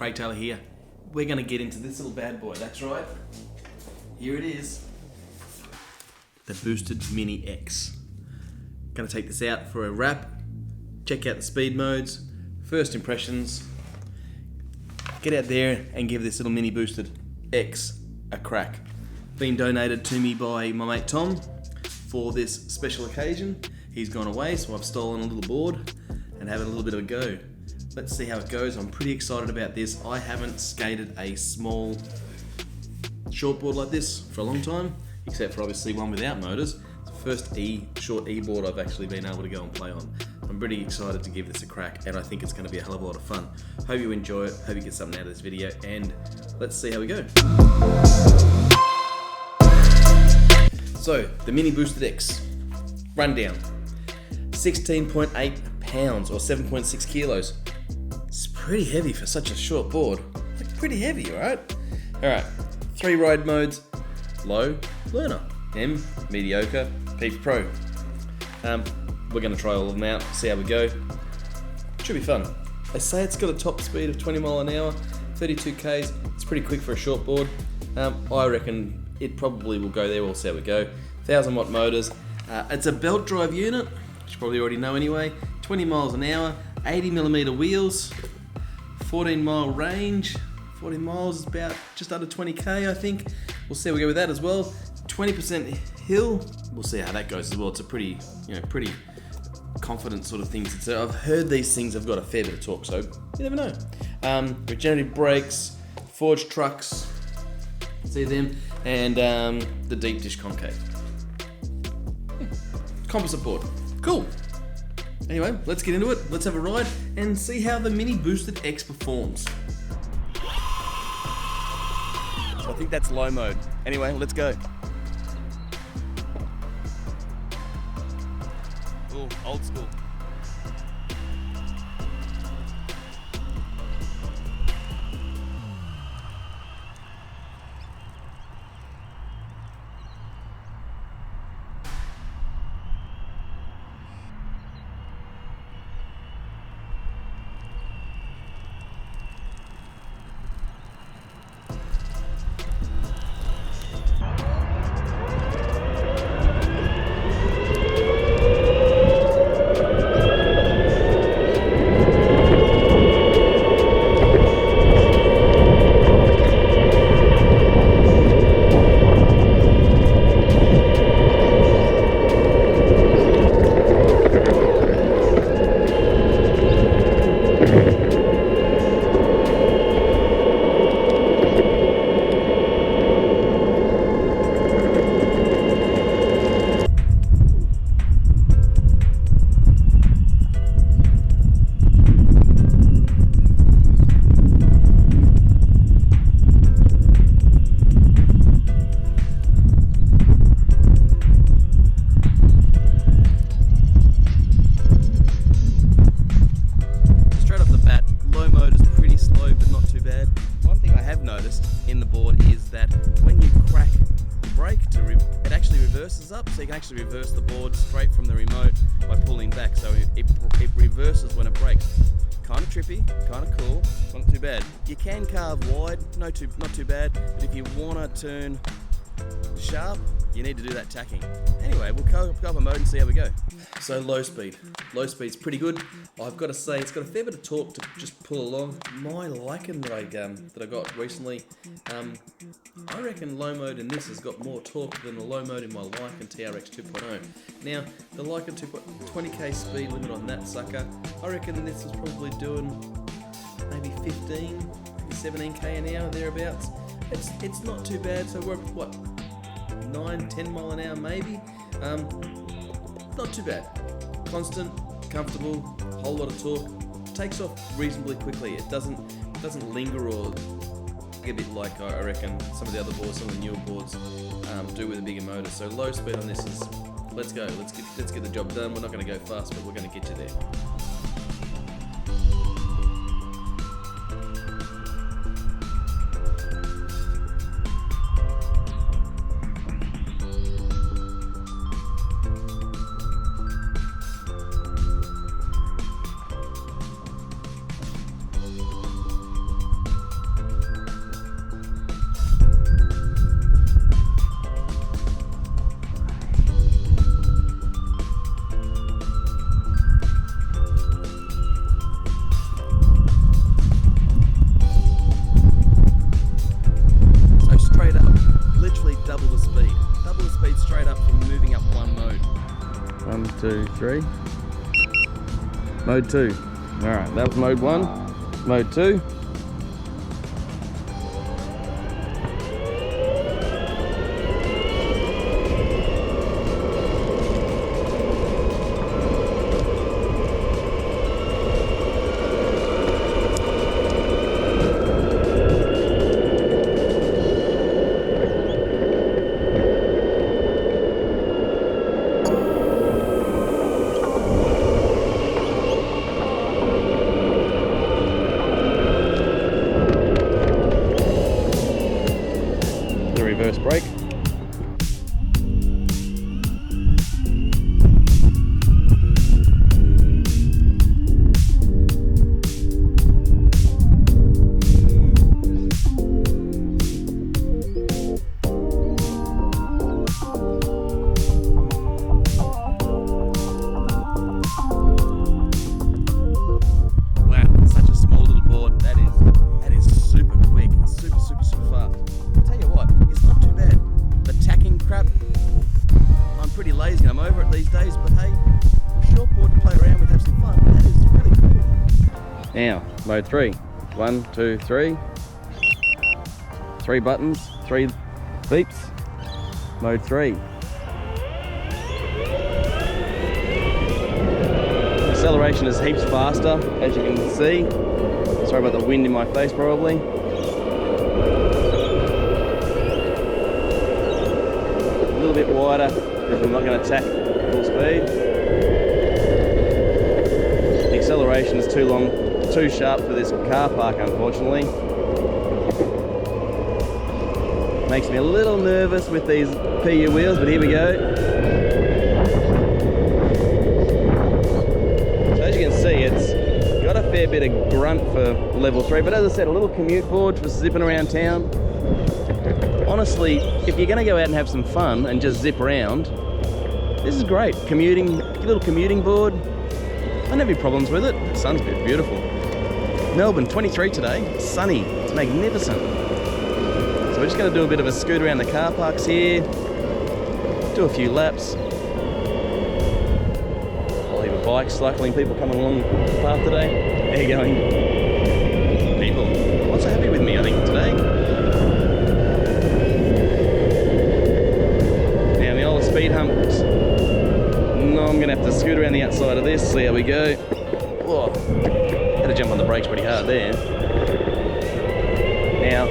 Craig Taylor here. We're going to get into this little bad boy, that's right. Here it is. The Boosted Mini X. Going to take this out for a wrap, check out the speed modes, first impressions, get out there and give this little Mini Boosted X a crack. Been donated to me by my mate Tom for this special occasion. He's gone away, so I've stolen a little board and having a little bit of a go. Let's see how it goes. I'm pretty excited about this. I haven't skated a small shortboard like this for a long time, except for obviously one without motors. It's the first short e-board I've actually been able to go and play on. I'm pretty excited to give this a crack, and I think it's going to be a hell of a lot of fun. Hope you enjoy it, hope you get something out of this video, and let's see how we go. So, the Mini Boosted X, rundown. 16.8 pounds or 7.6 kilos. It's pretty heavy for such a short board. Like pretty heavy, right? Alright, 3 ride modes: low, learner, M, mediocre, Peak Pro. We're going to try all of them out, see how we go. Should be fun. They say it's got a top speed of 20 mile an hour, 32 Ks. It's pretty quick for a short board. I reckon it probably will go there. We'll see how we go. 1000 watt motors. It's a belt drive unit, which you probably already know anyway. 20 miles an hour, 80mm wheels, 14 mile range. 14 miles is about just under 20k, I think. We'll see how we go with that as well. 20% hill. We'll see how that goes as well. It's a pretty pretty confident sort of thing. So I've heard these things have got a fair bit of torque, so you never know. Regenerative brakes, forged trucks. See them, and the deep dish concave. Composite board. Cool. Anyway, let's get into it. Let's have a ride and see how the Mini Boosted X performs. So I think that's low mode. Anyway, let's go. Ooh, old school. In the board is that when you crack the brake, it actually reverses up, so you can actually reverse the board straight from the remote by pulling back, so it reverses when it brakes. Kind of trippy, kind of cool, not too bad. You can carve wide, not too bad, but if you want to turn sharp, you need to do that tacking. Anyway, we'll go up a mode and see how we go. So low speed's pretty good. I've got to say it's got a fair bit of torque to just pull along. My Lycan that I got recently, I reckon low mode in this has got more torque than the low mode in my Lycan TRX 2.0. Now, the Lycan 20k speed limit on that sucker, I reckon this is probably doing maybe 15, maybe 17k an hour, thereabouts. It's not too bad, so we're what, 9-10 mile an hour maybe. Not too bad. Constant, comfortable, whole lot of torque. Takes off reasonably quickly. It doesn't linger or a bit like I reckon some of the other boards, some of the newer boards do with a bigger motor. So low speed on this is, let's go. Let's get the job done. We're not going to go fast, but we're going to get you there. 2, 3. Mode 2. Alright, that was mode 1. Mode 2. Reverse brake. Wow, such a small little board. That is super quick, super fast. Tell you what, it's not too bad. The tacking crap, I'm pretty lazy, I'm over it these days, but hey, a short board to play around with, have some fun. That is really cool. Now, mode 3. 1, 2, 3. 3 buttons, 3 beeps. Mode 3. Acceleration is heaps faster, as you can see. Sorry about the wind in my face, probably. A little bit wider because we're not going to attack full speed. The acceleration is too sharp for this car park, unfortunately. Makes me a little nervous with these PU wheels, but here we go. So as you can see, it's got a fair bit of grunt for level 3, but as I said, a little commute board for zipping around town. Honestly, if you're going to go out and have some fun and just zip around, this is great. Commuting, little commuting board. I don't have any problems with it. The sun's been beautiful. Melbourne, 23 today. Sunny. It's magnificent. So we're just going to do a bit of a scoot around the car parks here. Do a few laps. I'll leave a bike cycling people coming along the path today. How you going? People not so happy with me, I think, today. Speed humps. No, I'm gonna have to scoot around the outside of this, see how we go. Whoa, had to jump on the brakes pretty hard there. Now,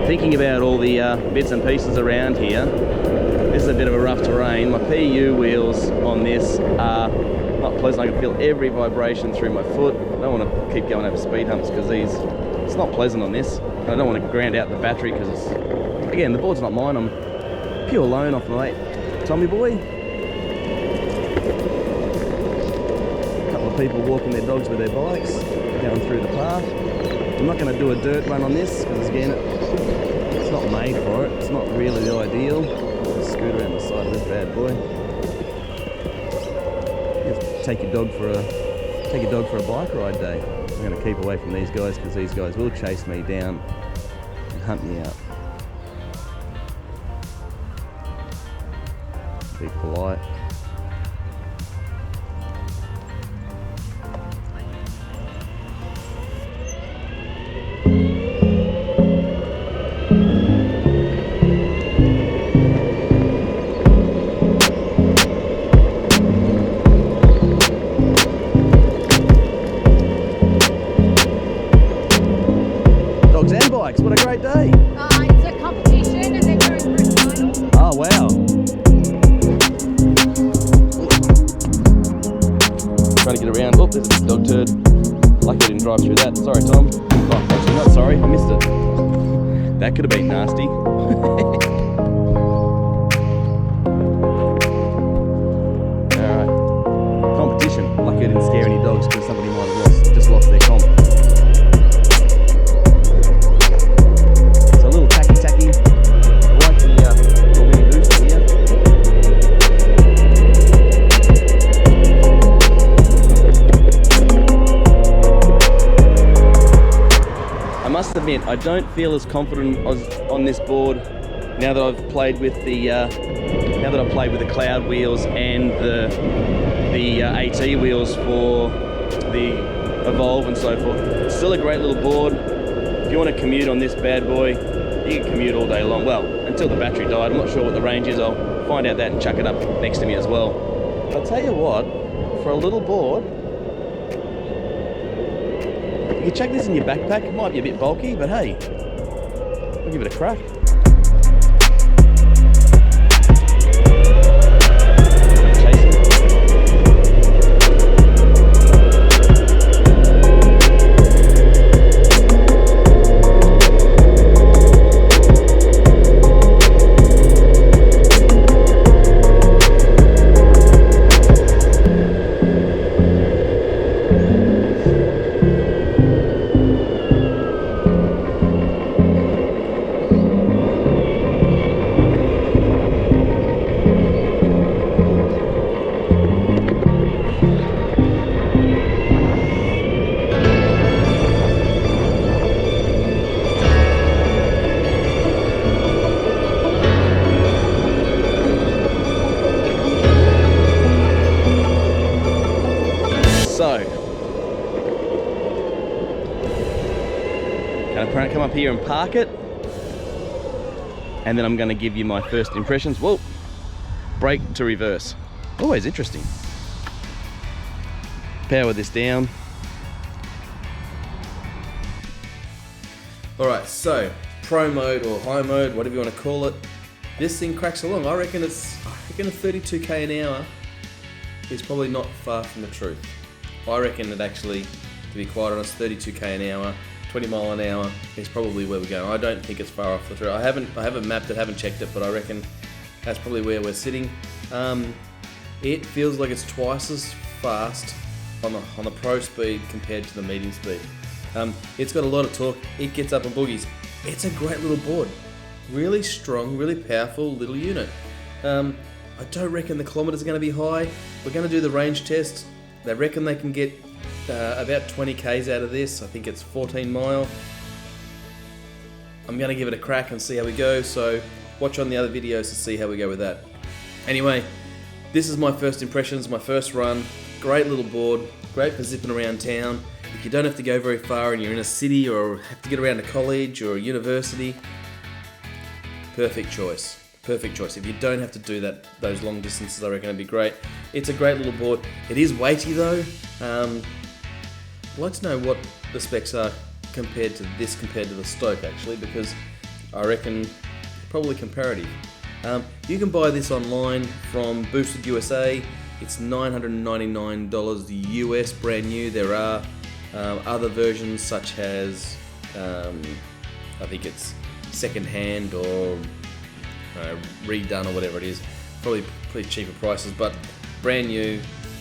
thinking about all the bits and pieces around here, this is a bit of a rough terrain. My PU wheels on this are not pleasant. I can feel every vibration through my foot. I don't want to keep going over speed humps because it's not pleasant on this. I don't want to ground out the battery because, again, the board's not mine. I'm pure loan off my mate Tommy boy. A couple of people walking their dogs with their bikes, going through the path. I'm not going to do a dirt run on this because, again, it's not made for it. It's not really the ideal. Just scoot around the side of this bad boy. Just take your dog for a bike ride day. I'm going to keep away from these guys because these guys will chase me down and hunt me out. Be polite. Dogs and bikes, what a great day. It's a competition and they're going for a final. Oh wow. Trying to get around. Oh, there's a dog turd. Lucky I didn't drive through that. Sorry, Tom. Oh, actually, not sorry. I missed it. That could have been nasty. Alright. Competition. Lucky I didn't scare any dogs because somebody might have just lost their comp. It's a little tacky. I like the little mini booster here. I must admit, I don't feel as confident on this board now that I've played with the cloud wheels and the AT wheels for the Evolve and so forth. It's still a great little board. If you want to commute on this bad boy, you can commute all day long. Well, until the battery died. I'm not sure what the range is. I'll find out that and chuck it up next to me as well. But I'll tell you what, for a little board, you can chuck this in your backpack. It might be a bit bulky, but hey, I'll give it a crack. Gonna come up here and park it, and then I'm gonna give you my first impressions. Whoa, brake to reverse. Always interesting. Power this down. All right, so pro mode or high mode, whatever you want to call it, this thing cracks along. I reckon a 32k an hour is probably not far from the truth. I reckon it actually, to be quite honest, 32k an hour, 20 mile an hour is probably where we're going. I don't think it's far off the truth. I haven't mapped it, haven't checked it, but I reckon that's probably where we're sitting. It feels like it's twice as fast on the pro speed compared to the medium speed. It's got a lot of torque. It gets up on boogies. It's a great little board. Really strong, really powerful little unit. I don't reckon the kilometers are going to be high. We're going to do the range test. They reckon they can get about 20 k's out of this. I think it's 14 mile. I'm going to give it a crack and see how we go, so watch on the other videos to see how we go with that. Anyway, this is my first impressions, my first run. Great little board, great for zipping around town. If you don't have to go very far and you're in a city or have to get around to college or a university, perfect choice. Perfect choice. If you don't have to do those long distances, I reckon it'd be great. It's a great little board. It is weighty though. I'd like to know what the specs are compared to the Stoke actually, because I reckon probably comparative. You can buy this online from Boosted USA. It's $999 US, brand new. There are other versions such as I think it's second hand or redone or whatever it is. Probably cheaper prices, but brand new,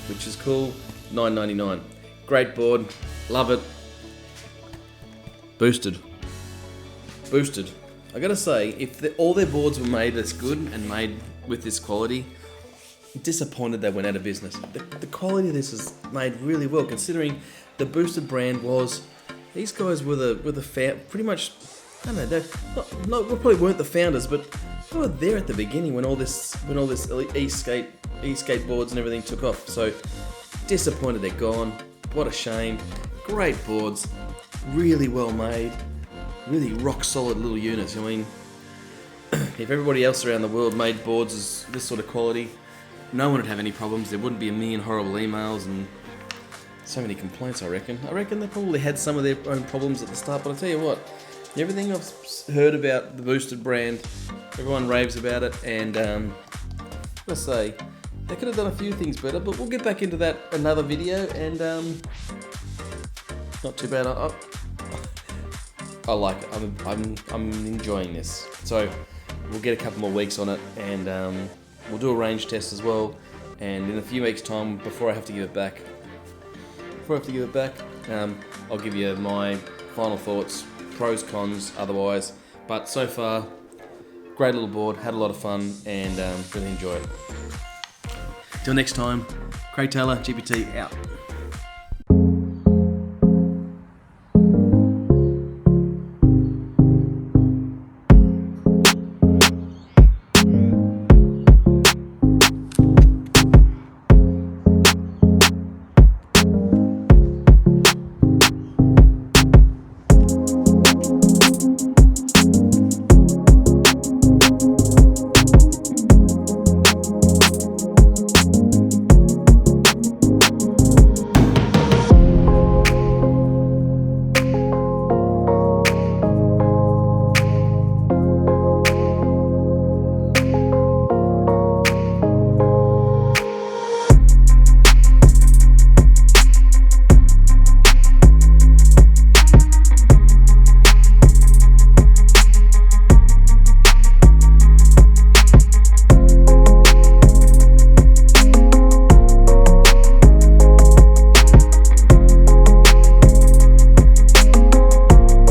which is cool. $9.99. Great board, love it. Boosted. I gotta say, if all their boards were made this good and made with this quality, I'm disappointed they went out of business. The quality of this is made really well, considering the Boosted brand was. These guys were the pretty much. I don't know. They probably weren't the founders, but they were there at the beginning when all this e-skateboards and everything took off. So disappointed they're gone. What a shame. Great boards, really well made, really rock solid little units. I mean, if everybody else around the world made boards as this sort of quality, no one would have any problems. There wouldn't be a million horrible emails and so many complaints, I reckon. I reckon they probably had some of their own problems at the start, but I'll tell you what, everything I've heard about the Boosted brand, everyone raves about it, and let's say, they could have done a few things better, but we'll get back into that another video, and not too bad. I like it. I'm enjoying this. So we'll get a couple more weeks on it, and we'll do a range test as well. And in a few weeks' time, before I have to give it back, I'll give you my final thoughts, pros, cons, otherwise. But so far, great little board, had a lot of fun, and really enjoy it. Till next time, Craig Taylor, GPT out.